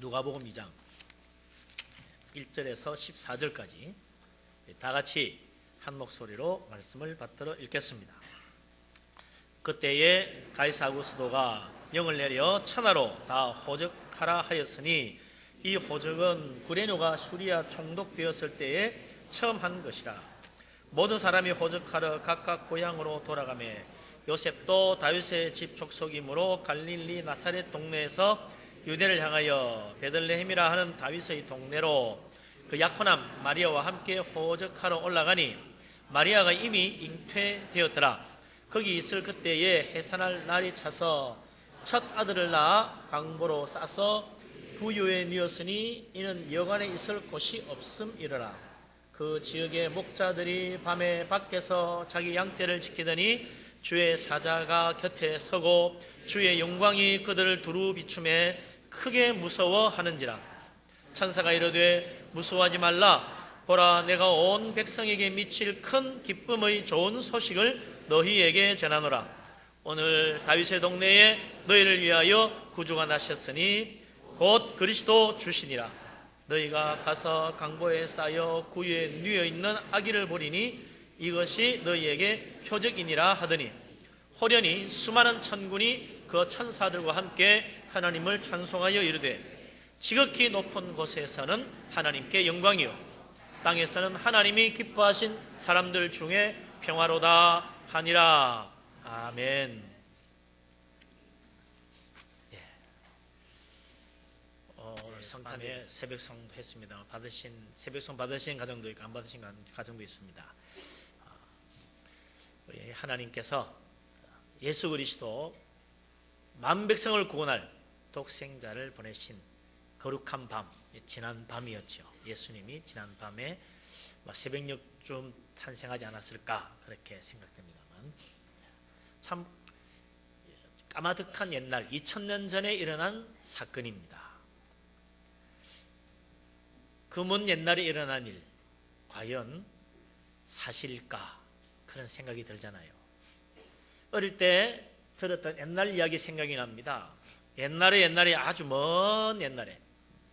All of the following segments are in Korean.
누가복음 2장 1절에서 14절까지 다 같이 한 목소리로 말씀을 받들어 읽겠습니다. 그때에 가이사 아구스도가 명을 내려 천하로 다 호적하라 하였으니 이 호적은 구레뇨가 수리아 총독되었을 때에 처음 한 것이라. 모든 사람이 호적하러 각각 고향으로 돌아가매 요셉도 다윗의 집 족속이므로 갈릴리 나사렛 동네에서 유대를 향하여 베들레헴이라 하는 다윗의 동네로 그 약혼함 마리아와 함께 호적하러 올라가니 마리아가 이미 잉퇴되었더라. 거기 있을 그때에 해산할 날이 차서 첫 아들을 낳아 광보로 싸서 부유에 누웠으니 이는 여관에 있을 곳이 없음이러라. 그 지역의 목자들이 밤에 밖에서 자기 양떼를 지키더니 주의 사자가 곁에 서고 주의 영광이 그들을 두루 비추매 크게 무서워하는지라. 천사가 이르되 무서워하지 말라. 보라, 내가 온 백성에게 미칠 큰 기쁨의 좋은 소식을 너희에게 전하노라. 오늘 다윗의 동네에 너희를 위하여 구주가 나셨으니 곧 그리스도 주시니라. 너희가 가서 강보에 쌓여 구유에 누워 있는 아기를 보리니 이것이 너희에게 표적이니라 하더니 호련히 수많은 천군이 그 천사들과 함께 하나님을 찬송하여 이르되 지극히 높은 곳에서는 하나님께 영광이요 땅에서는 하나님이 기뻐하신 사람들 중에 평화로다 하니라. 아멘. 성탄에 새벽성 했습니다. 새벽성 받으신 가정도 있고 안 받으신 가정도 있습니다. 우리 하나님께서 예수 그리스도 만 백성을 구원할 독생자를 보내신 거룩한 밤, 지난 밤이었죠. 예수님이 지난 밤에 새벽녘쯤 탄생하지 않았을까 그렇게 생각됩니다만 참 까마득한 옛날 2000년 전에 일어난 사건입니다. 그 먼 옛날에 일어난 일 과연 사실일까 그런 생각이 들잖아요. 어릴 때 들었던 옛날 이야기 생각이 납니다. 옛날에 아주 먼 옛날에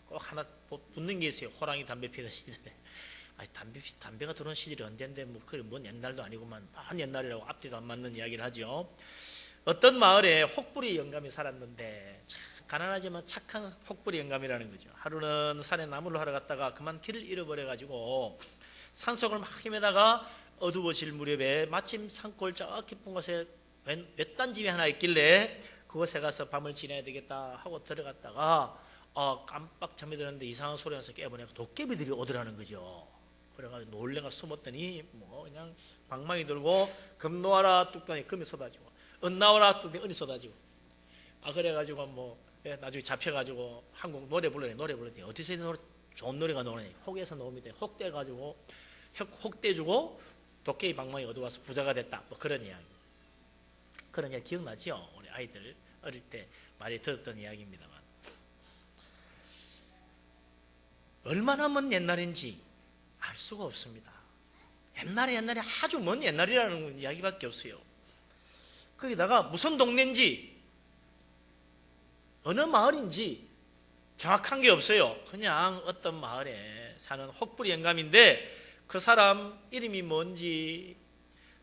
꼭 하나 붙는 게 있어요. 호랑이 담배 피던 시절에. 담배가 들어온 시절이 언젠데 그래 먼 옛날도 아니고만 먼 옛날이라고 앞뒤도 안 맞는 이야기를 하죠. 어떤 마을에 혹부리 영감이 살았는데 참 가난하지만 착한 혹부리 영감이라는 거죠. 하루는 산에 나무를 하러 갔다가 그만 길을 잃어버려가지고 산속을 막 헤매다가 어두워질 무렵에 마침 산골 저 깊은 곳에 외딴 집이 하나 있길래 그곳에 가서 밤을 지내야 되겠다 하고 들어갔다가 깜빡 잠이 드는데 이상한 소리 나서 깨보니까 도깨비들이 오더라는 거죠. 그래가지고 놀래가 숨었더니 그냥 방망이 들고 금 놓아라 뚝더니 금이 쏟아지고 은 나와라 뚝더니 은이 쏟아지고 그래가지고 나중에 잡혀가지고 한국 노래 불러더니 어디서 좋은 노래가 나오느냐 혹에서 나옵니다. 혹대가지고 혹대주고 도깨비 방망이 얻어와서 부자가 됐다 그런 이야기. 그런 이야기 기억나죠? 우리 아이들 어릴 때 많이 들었던 이야기입니다만 얼마나 먼 옛날인지 알 수가 없습니다. 옛날에 아주 먼 옛날이라는 이야기밖에 없어요. 거기다가 무슨 동네인지 어느 마을인지 정확한 게 없어요. 그냥 어떤 마을에 사는 혹부리 영감인데 그 사람 이름이 뭔지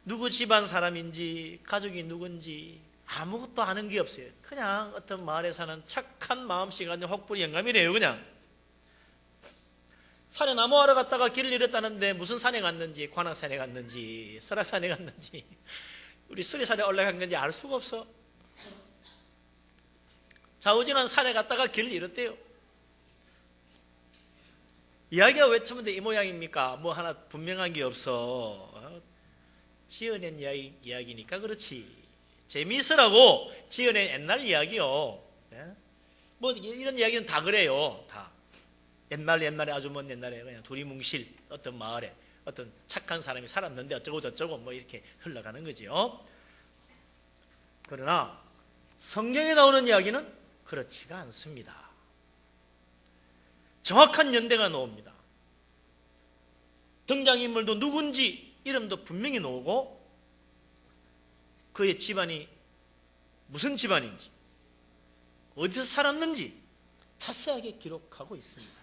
누구 집안 사람인지 가족이 누군지 아무것도 아는 게 없어요. 그냥 어떤 마을에 사는 착한 마음씨 가진 혹부리 영감이래요. 그냥 산에 나무하러 갔다가 길을 잃었다는데 무슨 산에 갔는지 관악산에 갔는지 설악산에 갔는지 우리 수리산에 올라간 건지 알 수가 없어. 좌우지간 산에 갔다가 길을 잃었대요. 이야기가 왜 처음부터 이 모양입니까? 하나 분명한 게 없어. 지어낸 이야기니까 그렇지. 재미있으라고 지어낸 옛날 이야기요. 이런 이야기는 다 그래요. 다. 옛날에 아주 먼 옛날에 그냥 두리뭉실 어떤 마을에 어떤 착한 사람이 살았는데 어쩌고 저쩌고 이렇게 흘러가는 거지요. 그러나 성경에 나오는 이야기는 그렇지가 않습니다. 정확한 연대가 나옵니다. 등장인물도 누군지 이름도 분명히 나오고 그의 집안이 무슨 집안인지 어디서 살았는지 자세하게 기록하고 있습니다.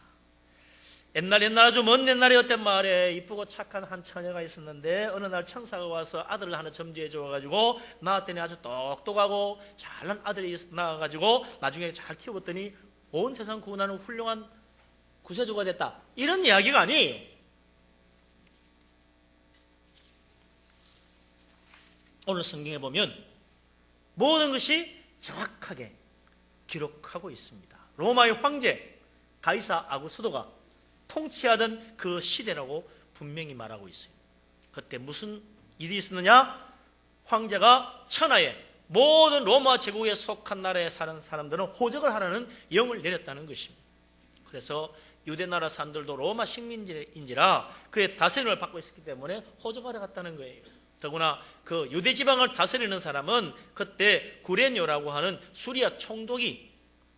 옛날 아주 먼 옛날에 어떤 마을에 이쁘고 착한 한 처녀가 있었는데 어느 날 천사가 와서 아들을 하나 점지해 줘가지고 낳았더니 아주 똑똑하고 잘난 아들이 낳아가지고 나중에 잘 키워봤더니 온 세상 구원하는 훌륭한 구세주가 됐다, 이런 이야기가 아니에요. 오늘 성경에 보면 모든 것이 정확하게 기록하고 있습니다. 로마의 황제 가이사 아구스도가 통치하던 그 시대라고 분명히 말하고 있어요. 그때 무슨 일이 있었느냐? 황제가 천하에 모든 로마 제국에 속한 나라에 사는 사람들은 호적을 하라는 영을 내렸다는 것입니다. 그래서 유대 나라 사람들도 로마 식민지인지라 그의 다스림을 받고 있었기 때문에 호적하러 갔다는 거예요. 더구나 그 유대 지방을 다스리는 사람은 그때 구레뇨라고 하는 수리아 총독이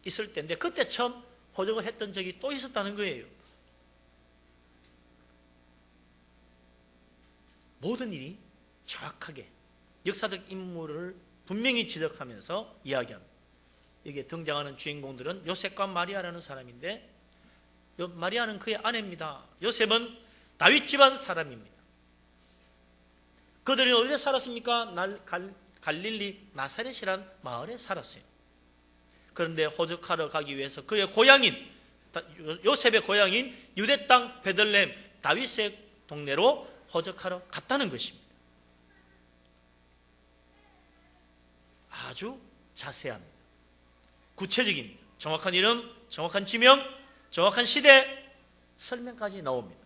있을 때인데 그때 처음 호적을 했던 적이 또 있었다는 거예요. 모든 일이 정확하게 역사적 인물을 분명히 지적하면서 이야기합니다. 여기에 등장하는 주인공들은 요셉과 마리아라는 사람인데 마리아는 그의 아내입니다. 요셉은 다윗 집안 사람입니다. 그들이 어디에 살았습니까? 갈릴리 나사렛이란 마을에 살았어요. 그런데 호적하러 가기 위해서 그의 고향인 요셉의 고향인 유대 땅 베들레헴 다윗의 동네로 호적하러 갔다는 것입니다. 아주 자세합니다. 구체적입니다. 정확한 이름, 정확한 지명, 정확한 시대 설명까지 나옵니다.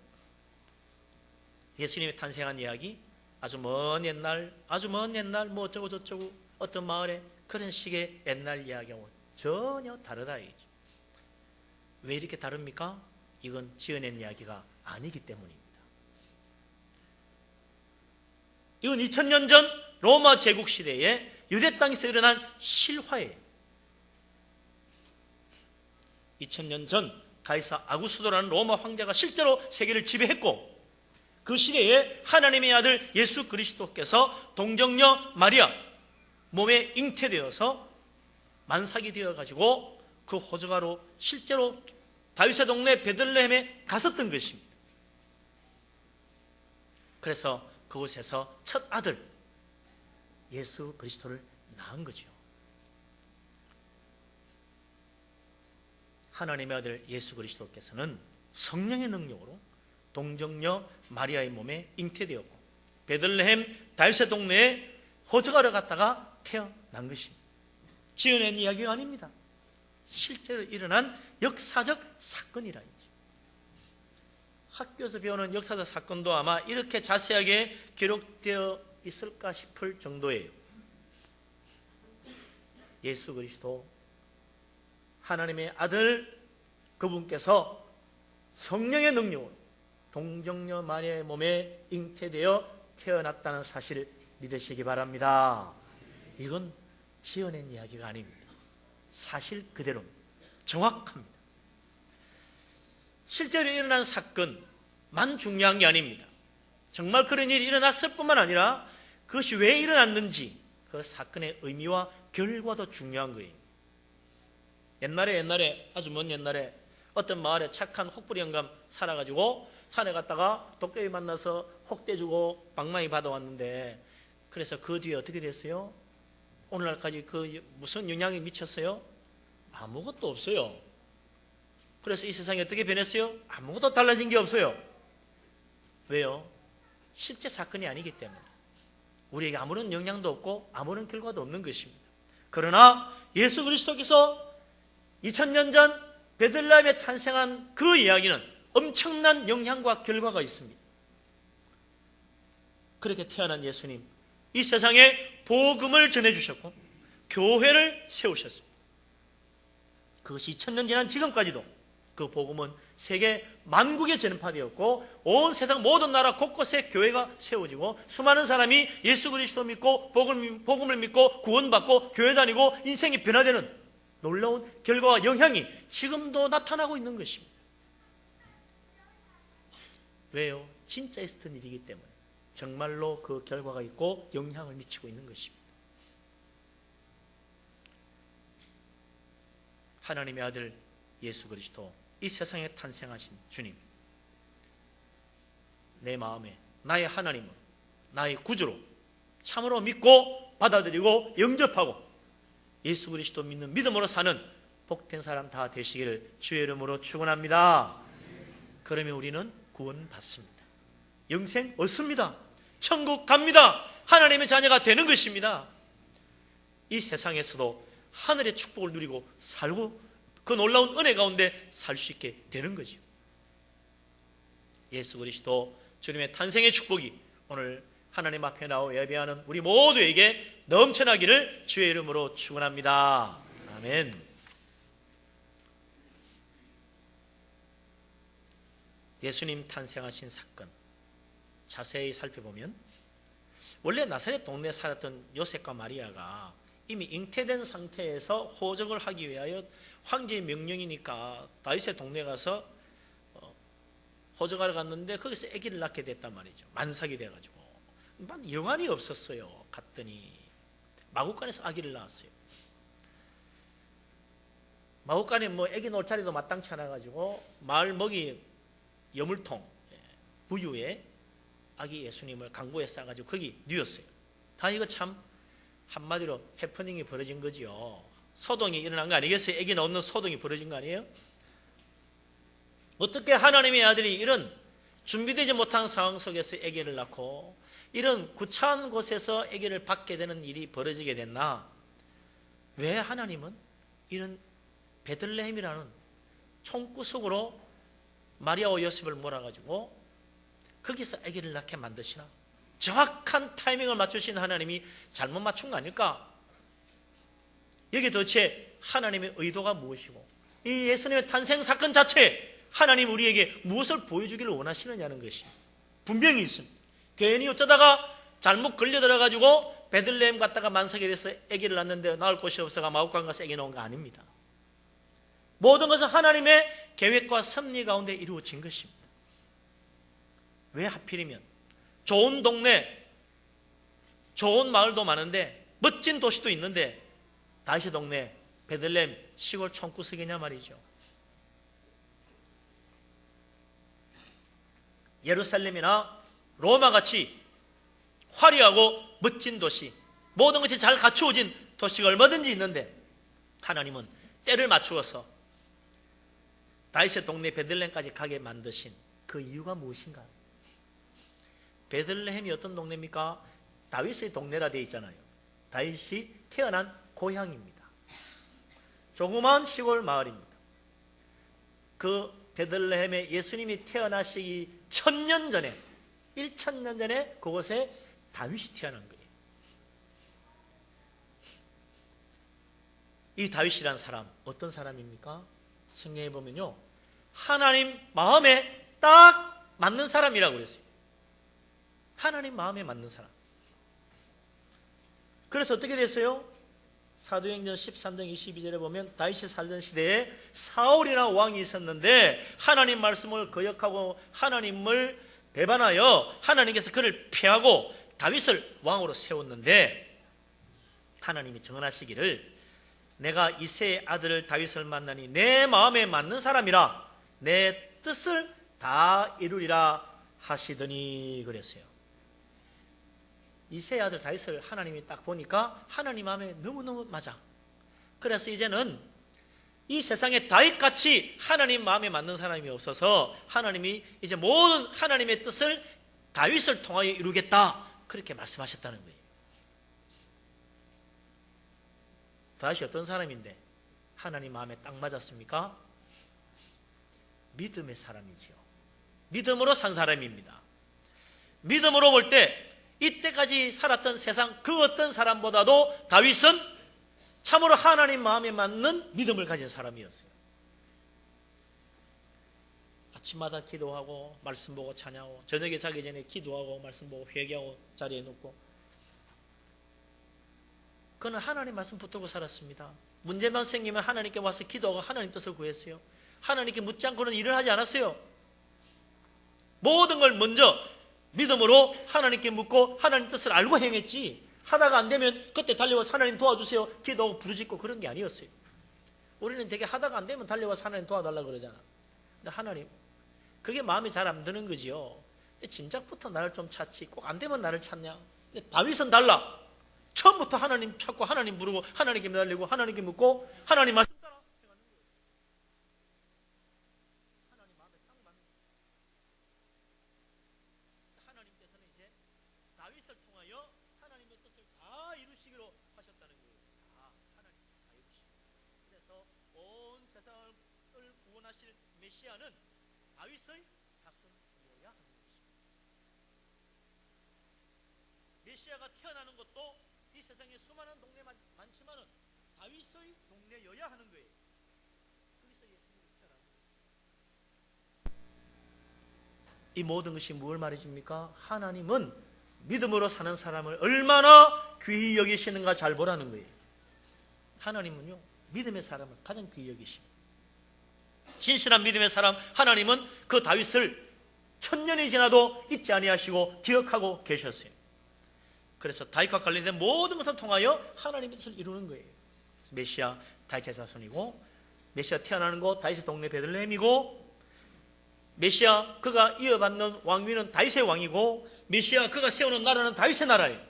예수님이 탄생한 이야기, 아주 먼 옛날 뭐 어쩌고 저쩌고 어떤 마을에 그런 식의 옛날 이야기하고 전혀 다르다 이거죠. 왜 이렇게 다릅니까? 이건 지어낸 이야기가 아니기 때문입니다. 이건 2000년 전 로마 제국 시대에 유대 땅에서 일어난 실화예요. 2000년 전 가이사 아구스도라는 로마 황제가 실제로 세계를 지배했고 그 시대에 하나님의 아들 예수 그리스도께서 동정녀 마리아 몸에 잉태되어서 만삭이 되어가지고 그 호적아로 실제로 다윗의 동네 베들레헴에 갔었던 것입니다. 그래서 그곳에서 첫 아들 예수 그리스도를 낳은 거죠. 하나님의 아들 예수 그리스도께서는 성령의 능력으로 동정녀 마리아의 몸에 잉태되었고 베들레헴 다윗의 동네에 호적하러 갔다가 태어난 것입니다. 지어낸 이야기가 아닙니다. 실제로 일어난 역사적 사건이라. 학교에서 배우는 역사적 사건도 아마 이렇게 자세하게 기록되어 있을까 싶을 정도예요. 예수 그리스도 하나님의 아들 그분께서 성령의 능력으로 동정녀 마리아의 몸에 잉태되어 태어났다는 사실을 믿으시기 바랍니다. 이건 지어낸 이야기가 아닙니다. 사실 그대로 정확합니다. 실제로 일어난 사건만 중요한 게 아닙니다. 정말 그런 일이 일어났을 뿐만 아니라 그것이 왜 일어났는지 그 사건의 의미와 결과도 중요한 거예요. 옛날에 아주 먼 옛날에 어떤 마을에 착한 혹부리 영감 살아가지고 산에 갔다가 독개비 만나서 혹대 주고 방망이 받아왔는데 그래서 그 뒤에 어떻게 됐어요? 오늘날까지 그 무슨 영향이 미쳤어요? 아무것도 없어요. 그래서 이 세상이 어떻게 변했어요? 아무것도 달라진 게 없어요. 왜요? 실제 사건이 아니기 때문에 우리에게 아무런 영향도 없고 아무런 결과도 없는 것입니다. 그러나 예수 그리스도께서 2000년 전 베들레헴에 탄생한 그 이야기는 엄청난 영향과 결과가 있습니다. 그렇게 태어난 예수님, 이 세상에 복음을 전해주셨고 교회를 세우셨습니다. 그것이 2000년 지난 지금까지도 그 복음은 세계 만국에 전파되었고 온 세상 모든 나라 곳곳에 교회가 세워지고 수많은 사람이 예수 그리스도 믿고 복음을 믿고 구원받고 교회 다니고 인생이 변화되는 놀라운 결과와 영향이 지금도 나타나고 있는 것입니다. 왜요? 진짜 있었던 일이기 때문에 정말로 그 결과가 있고 영향을 미치고 있는 것입니다. 하나님의 아들 예수 그리스도, 이 세상에 탄생하신 주님, 내 마음에 나의 하나님을 나의 구주로 참으로 믿고 받아들이고 영접하고 예수 그리스도 믿는 믿음으로 사는 복된 사람 다 되시기를 주의 이름으로 축원합니다. 그러면 우리는 구원받습니다. 영생 얻습니다. 천국 갑니다. 하나님의 자녀가 되는 것입니다. 이 세상에서도 하늘의 축복을 누리고 살고 그 놀라운 은혜 가운데 살 수 있게 되는 거죠. 예수 그리스도 주님의 탄생의 축복이 오늘 하나님 앞에 나와 예배하는 우리 모두에게 넘쳐나기를 주의 이름으로 축원합니다. 아멘. 예수님 탄생하신 사건 자세히 살펴보면 원래 나사렛 동네에 살았던 요셉과 마리아가 이미 잉태된 상태에서 호적을 하기 위하여 황제의 명령이니까 다윗의 동네에 가서 호적하러 갔는데 거기서 아기를 낳게 됐단 말이죠. 만삭이 돼가지고 여관이 없었어요. 갔더니 마구간에서 아기를 낳았어요. 마구간에 뭐 아기 놓을 자리도 마땅치 않아 가지고 마을 먹이 여물통 부유에 아기 예수님을 강고에 싸가지고 거기 뉘었어요. 다 이거 참 한마디로 해프닝이 벌어진 거지요. 소동이 일어난 거 아니겠어요? 아기 낳는 소동이 벌어진 거 아니에요? 어떻게 하나님의 아들이 이런 준비되지 못한 상황 속에서 아기를 낳고 이런 구차한 곳에서 아기를 받게 되는 일이 벌어지게 됐나? 왜 하나님은 이런 베들레헴이라는 총구석으로 마리아와 요셉을 몰아가지고 거기서 아기를 낳게 만드시나? 정확한 타이밍을 맞추신 하나님이 잘못 맞춘 거 아닐까? 여기 도대체 하나님의 의도가 무엇이고 이 예수님의 탄생 사건 자체에 하나님 우리에게 무엇을 보여주기를 원하시느냐는 것이 분명히 있습니다. 괜히 어쩌다가 잘못 걸려들어가지고 베들레헴 갔다가 만삭이 돼서 아기를 낳는데 낳을 곳이 없어가 마구간 가서 아기 낳은 거 아닙니다. 모든 것은 하나님의 계획과 섭리 가운데 이루어진 것입니다. 왜 하필이면 좋은 동네, 좋은 마을도 많은데 멋진 도시도 있는데 다윗의 동네 베들레헴 시골 총구석이냐 말이죠. 예루살렘이나 로마같이 화려하고 멋진 도시, 모든 것이 잘 갖추어진 도시가 얼마든지 있는데 하나님은 때를 맞추어서 다윗의 동네 베들레헴까지 가게 만드신 그 이유가 무엇인가? 베들레헴이 어떤 동네입니까? 다윗의 동네라 되어 있잖아요. 다윗이 태어난 고향입니다. 조그마한 시골 마을입니다. 그 베들레헴에 예수님이 태어나시기 1000년 전에 1000년 전에 그곳에 다윗이 태어난 거예요. 이 다윗이란 사람 어떤 사람입니까? 성경에 보면요 하나님 마음에 딱 맞는 사람이라고 그랬어요. 하나님 마음에 맞는 사람. 그래서 어떻게 됐어요? 사도행전 13장 22절에 보면 다윗이 살던 시대에 사울이라는 왕이 있었는데 하나님 말씀을 거역하고 하나님을 배반하여 하나님께서 그를 패하고 다윗을 왕으로 세웠는데 하나님이 정언하시기를 내가 이새의 아들 다윗을 만나니 내 마음에 맞는 사람이라 내 뜻을 다 이루리라 하시더니 그랬어요. 이새의 아들 다윗을 하나님이 딱 보니까 하나님 마음에 너무너무 맞아. 그래서 이제는 이 세상에 다윗같이 하나님 마음에 맞는 사람이 없어서 하나님이 이제 모든 하나님의 뜻을 다윗을 통하여 이루겠다 그렇게 말씀하셨다는 거예요. 다윗이 어떤 사람인데 하나님 마음에 딱 맞았습니까? 믿음의 사람이지요. 믿음으로 산 사람입니다. 믿음으로 볼 때 이때까지 살았던 세상 그 어떤 사람보다도 다윗은 참으로 하나님 마음에 맞는 믿음을 가진 사람이었어요. 아침마다 기도하고 말씀 보고 찬양하고 저녁에 자기 전에 기도하고 말씀 보고 회개하고 자리에 눕고 그는 하나님 말씀 붙들고 살았습니다. 문제만 생기면 하나님께 와서 기도하고 하나님 뜻을 구했어요. 하나님께 묻지 않고는 일을 하지 않았어요. 모든 걸 먼저 믿음으로 하나님께 묻고 하나님 뜻을 알고 행했지 하다가 안 되면 그때 달려와서 하나님 도와주세요 기도하고 부르짖고 그런 게 아니었어요. 우리는 되게 하다가 안 되면 달려와서 하나님 도와달라고 그러잖아. 근데 하나님, 그게 마음에 잘 안 드는 거지요. 진작부터 나를 좀 찾지, 꼭 안 되면 나를 찾냐. 근데 다윗은 달라. 처음부터 하나님 찾고 하나님 부르고 하나님께 매달리고 하나님께 묻고 하나님 말씀 따라 해가는 거예요. 하나님 마음에 딱 맞는 거예요. 하나님께서는 이제 다윗을 통하여 하나님의 뜻을 다 이루시기로 하셨다는 거예요. 다 하나님 다 이루시고. 그래서 온 세상을 구원하실 메시아는 다윗의 자손이어야 하는 것입니다. 메시아가 태어나는 것도 이 세상에 수많은 동네 많지만은 다윗의 동네여야 하는 거예요. 그래서 예수님이 태어나는 거예요. 이 모든 것이 무엇을 말해줍니까? 하나님은 믿음으로 사는 사람을 얼마나 귀히 여기시는가 잘 보라는 거예요. 하나님은요, 믿음의 사람을 가장 귀히 여기십니다. 진실한 믿음의 사람 하나님은 그 다윗을 천년이 지나도 잊지 아니하시고 기억하고 계셨어요. 그래서 다윗과 관련된 모든 것을 통하여 하나님의 뜻을 이루는 거예요. 메시아 다윗의 자손이고, 메시아 태어나는 곳 다윗의 동네 베들레헴이고, 메시아 그가 이어받는 왕위는 다윗의 왕이고, 메시아 그가 세우는 나라는 다윗의 나라예요.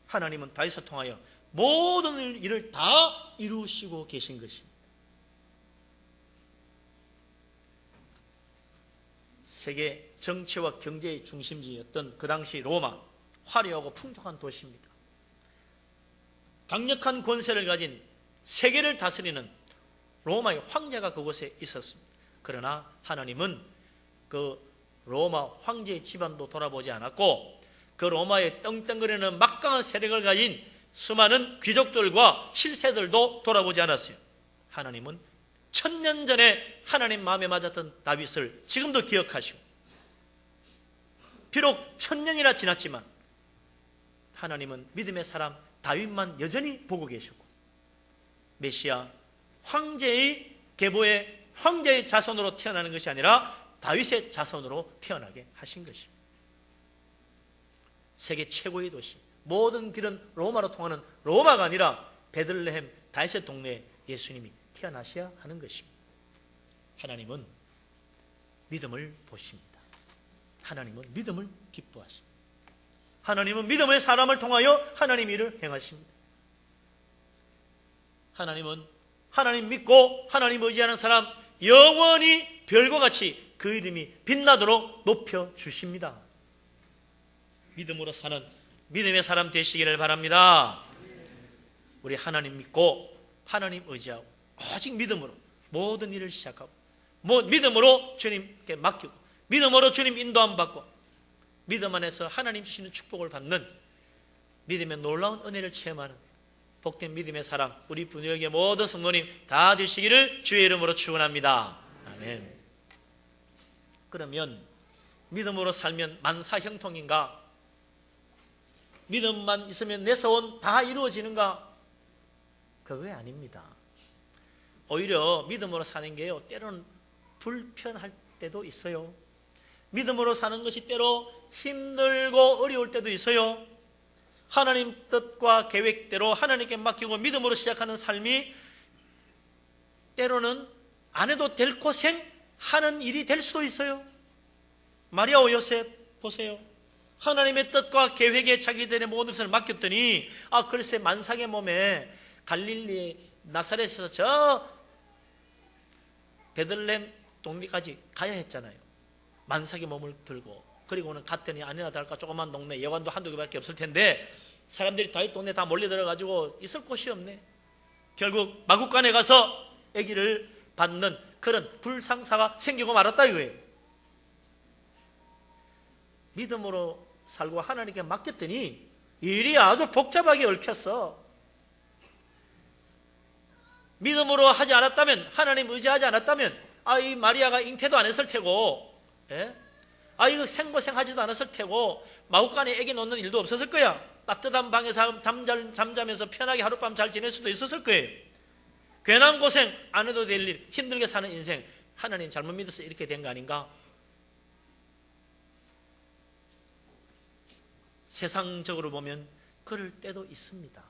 하나님은 다윗을 통하여 모든 일을 다 이루시고 계신 것입니다. 세계 정치와 경제의 중심지였던 그 당시 로마, 화려하고 풍족한 도시입니다. 강력한 권세를 가진 세계를 다스리는 로마의 황제가 그곳에 있었습니다. 그러나 하나님은 그 로마 황제의 집안도 돌아보지 않았고, 그 로마의 떵떵거리는 막강한 세력을 가진 수많은 귀족들과 실세들도 돌아보지 않았어요. 하나님은 1000년 전에 하나님 마음에 맞았던 다윗을 지금도 기억하시고, 비록 1000년이나 지났지만 하나님은 믿음의 사람 다윗만 여전히 보고 계시고, 메시아 황제의 계보의 황제의 자손으로 태어나는 것이 아니라 다윗의 자손으로 태어나게 하신 것입니다. 세계 최고의 도시, 모든 길은 로마로 통하는 로마가 아니라 베들레헴 다윗의 동네에 예수님이 태어나셔야 하는 것입니다. 하나님은 믿음을 보십니다. 하나님은 믿음을 기뻐하십니다. 하나님은 믿음의 사람을 통하여 하나님 일을 행하십니다. 하나님은 하나님 믿고 하나님 의지하는 사람 영원히 별과 같이 그 이름이 빛나도록 높여주십니다. 믿음으로 사는 믿음의 사람 되시기를 바랍니다. 우리 하나님 믿고 하나님 의지하고 오직 믿음으로 모든 일을 시작하고, 믿음으로 주님께 맡기고, 믿음으로 주님 인도함 받고, 믿음 안에서 하나님 주시는 축복을 받는 믿음의 놀라운 은혜를 체험하는 복된 믿음의 사람, 우리 분위기의 모든 성도님 다 되시기를 주의 이름으로 축원합니다. 아멘. 그러면 믿음으로 살면 만사형통인가? 믿음만 있으면 내 소원 다 이루어지는가? 그거 아닙니다. 오히려 믿음으로 사는 게요, 때로는 불편할 때도 있어요. 믿음으로 사는 것이 때로 힘들고 어려울 때도 있어요. 하나님 뜻과 계획대로 하나님께 맡기고 믿음으로 시작하는 삶이 때로는 안 해도 될 고생하는 일이 될 수도 있어요. 마리아와 요셉 보세요. 하나님의 뜻과 계획에 자기들의 모든 것을 맡겼더니 글쎄 만삭의 몸에 갈릴리 나사렛에서 저 베들레헴 동네까지 가야 했잖아요. 만삭의 몸을 들고. 그리고는 갔더니 아니나 다를까 조그만 동네, 여관도 한두 개밖에 없을 텐데 사람들이 다윗 동네 다 몰려들어가지고 있을 곳이 없네. 결국 마구간에 가서 아기를 받는 그런 불상사가 생기고 말았다 이거예요. 믿음으로 살고 하나님께 맡겼더니 일이 아주 복잡하게 얽혔어. 믿음으로 하지 않았다면, 하나님 의지하지 않았다면 이 마리아가 잉태도 안 했을 테고, 이거 생고생하지도 않았을 테고, 마구간에 아기 놓는 일도 없었을 거야. 따뜻한 방에서 잠자면서 편하게 하룻밤 잘 지낼 수도 있었을 거예요. 괜한 고생 안 해도 될 일, 힘들게 사는 인생, 하나님 잘못 믿어서 이렇게 된 거 아닌가? 세상적으로 보면 그럴 때도 있습니다.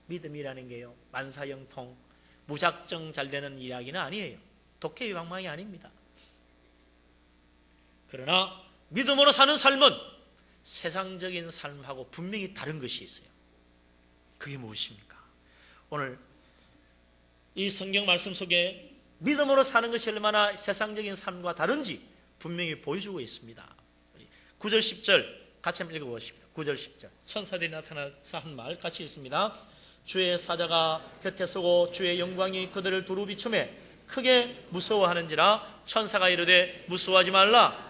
믿음이라는 게요, 만사형통, 무작정 잘 되는 이야기는 아니에요. 독해유방망이 아닙니다. 그러나 믿음으로 사는 삶은 세상적인 삶하고 분명히 다른 것이 있어요. 그게 무엇입니까? 오늘 이 성경 말씀 속에 믿음으로 사는 것이 얼마나 세상적인 삶과 다른지 분명히 보여주고 있습니다. 9절 10절 같이 한번 읽어보십시오. 9절 10절 천사들이 나타나서 한 말 같이 읽습니다. 주의 사자가 곁에 서고 주의 영광이 그들을 두루 비추매 크게 무서워하는지라 천사가 이르되 무서워하지 말라.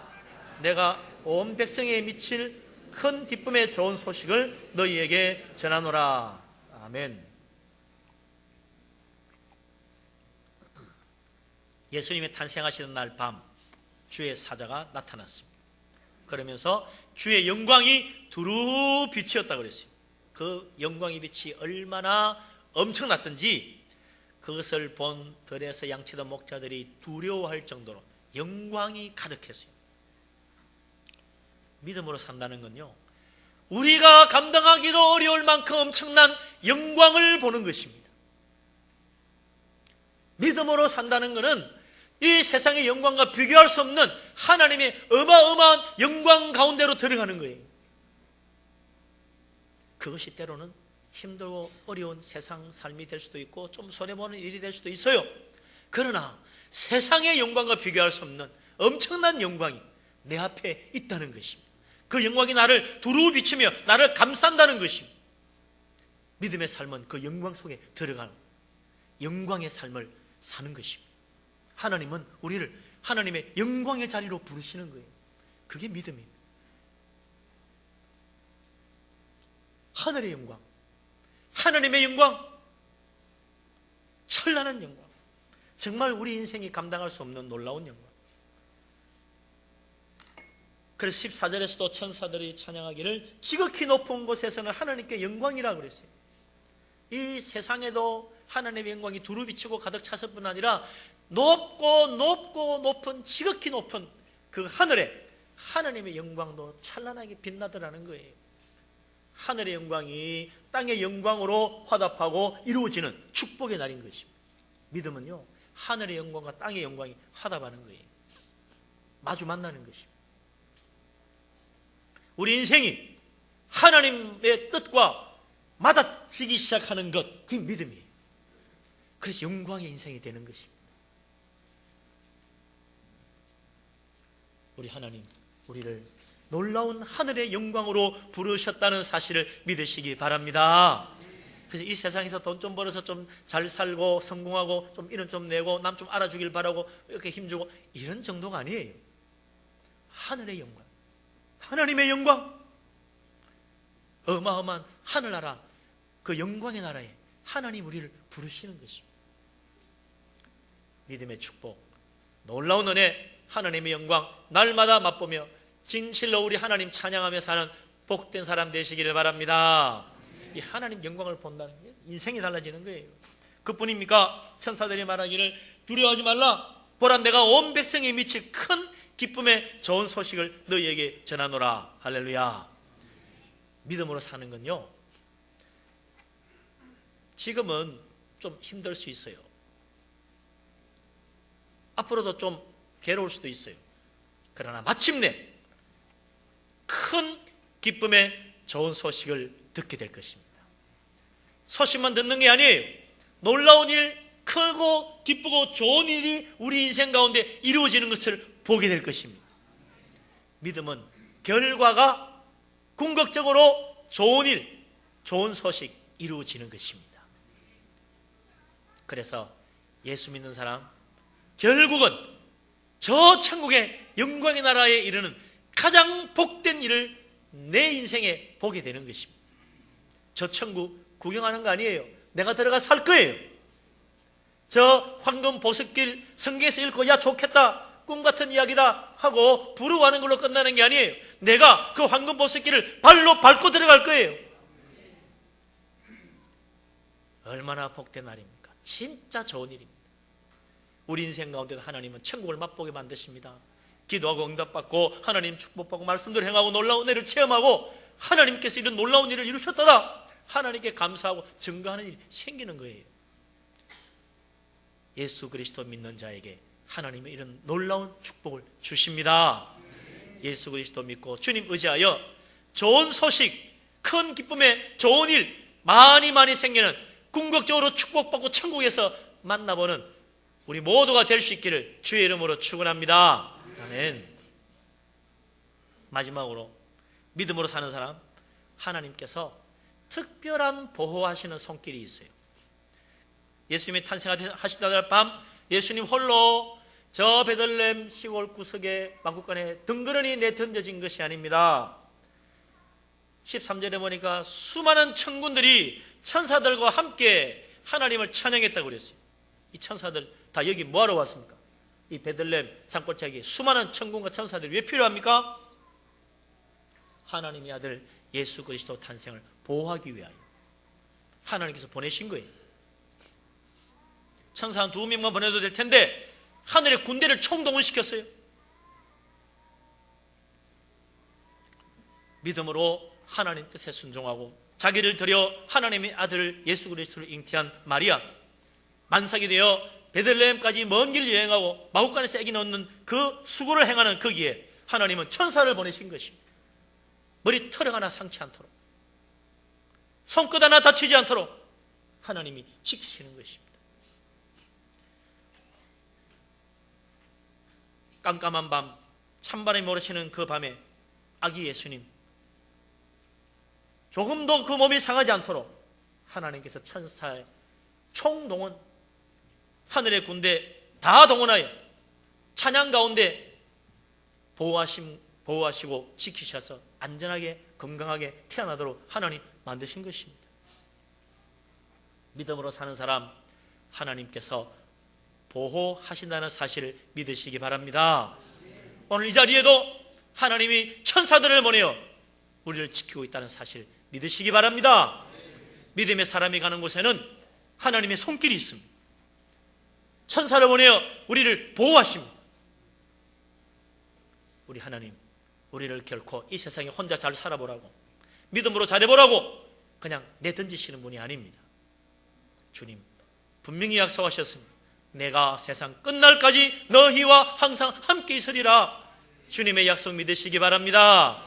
내가 온 백성에 미칠 큰 기쁨의 좋은 소식을 너희에게 전하노라. 아멘. 예수님이 탄생하시는 날 밤 주의 사자가 나타났습니다. 그러면서 주의 영광이 두루 비추었다고 그랬어요. 그 영광의 빛이 얼마나 엄청났던지 그것을 본 들에서 양치던 목자들이 두려워할 정도로 영광이 가득했어요. 믿음으로 산다는 건요, 우리가 감당하기도 어려울 만큼 엄청난 영광을 보는 것입니다. 믿음으로 산다는 것은 이 세상의 영광과 비교할 수 없는 하나님의 어마어마한 영광 가운데로 들어가는 거예요. 그것이 때로는 힘들고 어려운 세상 삶이 될 수도 있고 좀 손해보는 일이 될 수도 있어요. 그러나 세상의 영광과 비교할 수 없는 엄청난 영광이 내 앞에 있다는 것입니다. 그 영광이 나를 두루 비추며 나를 감싼다는 것입니다. 믿음의 삶은 그 영광 속에 들어가는 영광의 삶을 사는 것입니다. 하나님은 우리를 하나님의 영광의 자리로 부르시는 거예요. 그게 믿음입니다. 하늘의 영광, 하나님의 영광, 찬란한 영광, 정말 우리 인생이 감당할 수 없는 놀라운 영광. 그래서 14절에서도 천사들이 찬양하기를 지극히 높은 곳에서는 하나님께 영광이라고 그랬어요. 이 세상에도 하나님의 영광이 두루 비치고 가득 찼을 뿐 아니라 높고 높고 높은 지극히 높은 그 하늘에 하나님의 영광도 찬란하게 빛나더라는 거예요. 하늘의 영광이 땅의 영광으로 화답하고 이루어지는 축복의 날인 것입니다. 믿음은요, 하늘의 영광과 땅의 영광이 화답하는 거예요. 마주 만나는 것입니다. 우리 인생이 하나님의 뜻과 맞아지기 시작하는 것, 그게 믿음이에요. 그래서 영광의 인생이 되는 것입니다. 우리 하나님, 우리를 놀라운 하늘의 영광으로 부르셨다는 사실을 믿으시기 바랍니다. 그래서 이 세상에서 돈 좀 벌어서 좀 잘 살고 성공하고 좀 이름 좀 내고 남 좀 알아주길 바라고 이렇게 힘주고 이런 정도가 아니에요. 하늘의 영광, 하나님의 영광, 어마어마한 하늘나라, 그 영광의 나라에 하나님 우리를 부르시는 것입니다. 믿음의 축복, 놀라운 은혜, 하나님의 영광 날마다 맛보며 진실로 우리 하나님 찬양하며 사는 복된 사람 되시기를 바랍니다. 이 하나님 영광을 본다는 게 인생이 달라지는 거예요. 그뿐입니까? 천사들이 말하기를 두려워하지 말라. 보라, 내가 온 백성에 미칠 큰 기쁨의 좋은 소식을 너희에게 전하노라. 할렐루야. 믿음으로 사는 건요, 지금은 좀 힘들 수 있어요. 앞으로도 좀 괴로울 수도 있어요. 그러나 마침내 큰 기쁨의 좋은 소식을 듣게 될 것입니다. 소식만 듣는 게 아니에요. 놀라운 일, 크고 기쁘고 좋은 일이 우리 인생 가운데 이루어지는 것을 보게 될 것입니다. 믿음은 결과가 궁극적으로 좋은 일, 좋은 소식 이루어지는 것입니다. 그래서 예수 믿는 사람, 결국은 저 천국의 영광의 나라에 이르는 가장 복된 일을 내 인생에 보게 되는 것입니다. 저 천국 구경하는 거 아니에요. 내가 들어가 살 거예요. 저 황금 보석길 성경에서 읽고 야 좋겠다, 꿈 같은 이야기다 하고 부러워하는 걸로 끝나는 게 아니에요. 내가 그 황금 보석길을 발로 밟고 들어갈 거예요. 얼마나 복된 날입니까? 진짜 좋은 일입니다. 우리 인생 가운데도 하나님은 천국을 맛보게 만드십니다. 기도하고 응답받고 하나님 축복받고 말씀대로 행하고 놀라운 은혜를 체험하고 하나님께서 이런 놀라운 일을 이루셨다다 하나님께 감사하고 증거하는 일이 생기는 거예요. 예수 그리스도 믿는 자에게 하나님은 이런 놀라운 축복을 주십니다. 예수 그리스도 믿고 주님 의지하여 좋은 소식, 큰 기쁨의 좋은 일 많이 생기는, 궁극적으로 축복받고 천국에서 만나보는 우리 모두가 될 수 있기를 주의 이름으로 축원합니다. 아멘. 마지막으로 믿음으로 사는 사람, 하나님께서 특별한 보호하시는 손길이 있어요. 예수님이 탄생하시던 날 밤 예수님 홀로 저 베들레헴 시골 구석에 마구간에 덩그러니 내던져진 것이 아닙니다. 13절에 보니까 수많은 천군들이 천사들과 함께 하나님을 찬양했다고 그랬어요. 이 천사들 다 여기 뭐하러 왔습니까? 이 베들레헴 산골짜기 수많은 천군과 천사들이 왜 필요합니까? 하나님의 아들 예수 그리스도 탄생을 보호하기 위하여 하나님께서 보내신 거예요. 천사 한 2명만 보내도 될 텐데 하늘의 군대를 총동원시켰어요. 믿음으로 하나님 뜻에 순종하고 자기를 들여 하나님의 아들 예수 그리스도를 잉태한 마리아, 만삭이 되어 베들레헴까지 먼 길 여행하고 마구간에서 아기 낳는 그 수고를 행하는 거기에 하나님은 천사를 보내신 것입니다. 머리 털 하나 상치 않도록, 손끝 하나 다치지 않도록 하나님이 지키시는 것입니다. 깜깜한 밤, 찬바람이 몰아치는 그 밤에 아기 예수님, 조금도 그 몸이 상하지 않도록 하나님께서 천사의 총동원, 하늘의 군대 다 동원하여 찬양 가운데 보호하시고 지키셔서 안전하게 건강하게 태어나도록 하나님 만드신 것입니다. 믿음으로 사는 사람, 하나님께서 보호하신다는 사실을 믿으시기 바랍니다. 오늘 이 자리에도 하나님이 천사들을 보내어 우리를 지키고 있다는 사실 믿으시기 바랍니다. 믿음의 사람이 가는 곳에는 하나님의 손길이 있습니다. 천사를 보내어 우리를 보호하십니다. 우리 하나님, 우리를 결코 이 세상에 혼자 잘 살아보라고, 믿음으로 잘해보라고 그냥 내던지시는 분이 아닙니다. 주님 분명히 약속하셨습니다. 내가 세상 끝날까지 너희와 항상 함께 있으리라. 주님의 약속 믿으시기 바랍니다.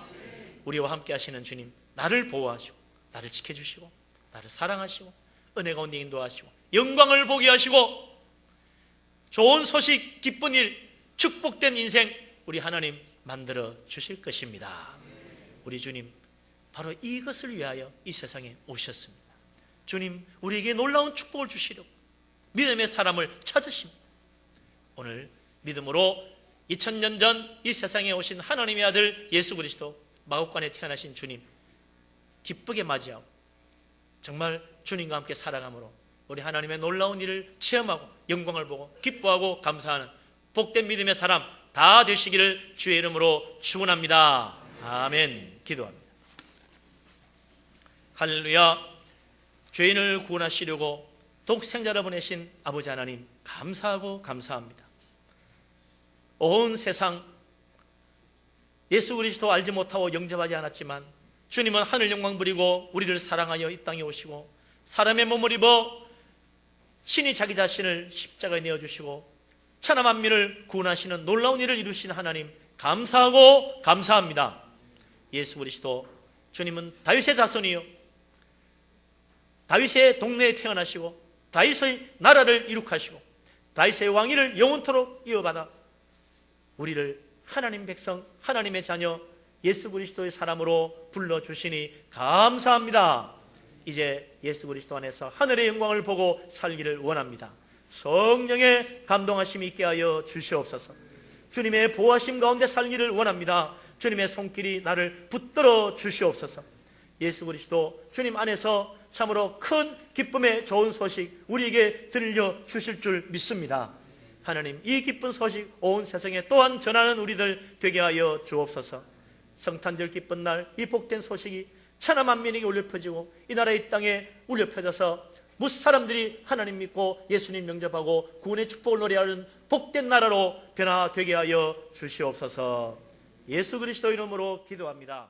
우리와 함께 하시는 주님, 나를 보호하시고 나를 지켜주시고 나를 사랑하시고 은혜 가운데 인도하시고 영광을 보게 하시고 좋은 소식, 기쁜 일, 축복된 인생 우리 하나님 만들어 주실 것입니다. 우리 주님 바로 이것을 위하여 이 세상에 오셨습니다. 주님 우리에게 놀라운 축복을 주시려고 믿음의 사람을 찾으십니다. 오늘 믿음으로 2000년 전 이 세상에 오신 하나님의 아들 예수 그리스도, 마구간에 태어나신 주님 기쁘게 맞이하고 정말 주님과 함께 살아감으로 우리 하나님의 놀라운 일을 체험하고 영광을 보고 기뻐하고 감사하는 복된 믿음의 사람 다 되시기를 주의 이름으로 축원합니다. 아멘. 기도합니다. 할렐루야. 죄인을 구원하시려고 독생자를 보내신 아버지 하나님 감사하고 감사합니다. 온 세상 예수 그리스도 알지 못하고 영접하지 않았지만 주님은 하늘 영광 부리고 우리를 사랑하여 이 땅에 오시고 사람의 몸을 입어 친히 자기 자신을 십자가에 내어주시고 천하 만민을 구원하시는 놀라운 일을 이루신 하나님 감사하고 감사합니다. 예수 그리스도 주님은 다윗의 자손이요 다윗의 동네에 태어나시고 다윗의 나라를 이룩하시고 다윗의 왕위를 영원토록 이어받아 우리를 하나님 백성, 하나님의 자녀 예수 그리스도의 사람으로 불러주시니 감사합니다. 이제 예수 그리스도 안에서 하늘의 영광을 보고 살기를 원합니다. 성령의 감동하심이 있게 하여 주시옵소서. 주님의 보호하심 가운데 살기를 원합니다. 주님의 손길이 나를 붙들어 주시옵소서. 예수 그리스도 주님 안에서 참으로 큰 기쁨의 좋은 소식 우리에게 들려주실 줄 믿습니다. 하나님 이 기쁜 소식 온 세상에 또한 전하는 우리들 되게 하여 주옵소서. 성탄절 기쁜 날 이 복된 소식이 천하 만민에게 울려 퍼지고 이 나라 이 땅에 울려 퍼져서 무수 사람들이 하나님 믿고 예수님 영접하고 구원의 축복을 노래하는 복된 나라로 변화되게 하여 주시옵소서. 예수 그리스도 이름으로 기도합니다.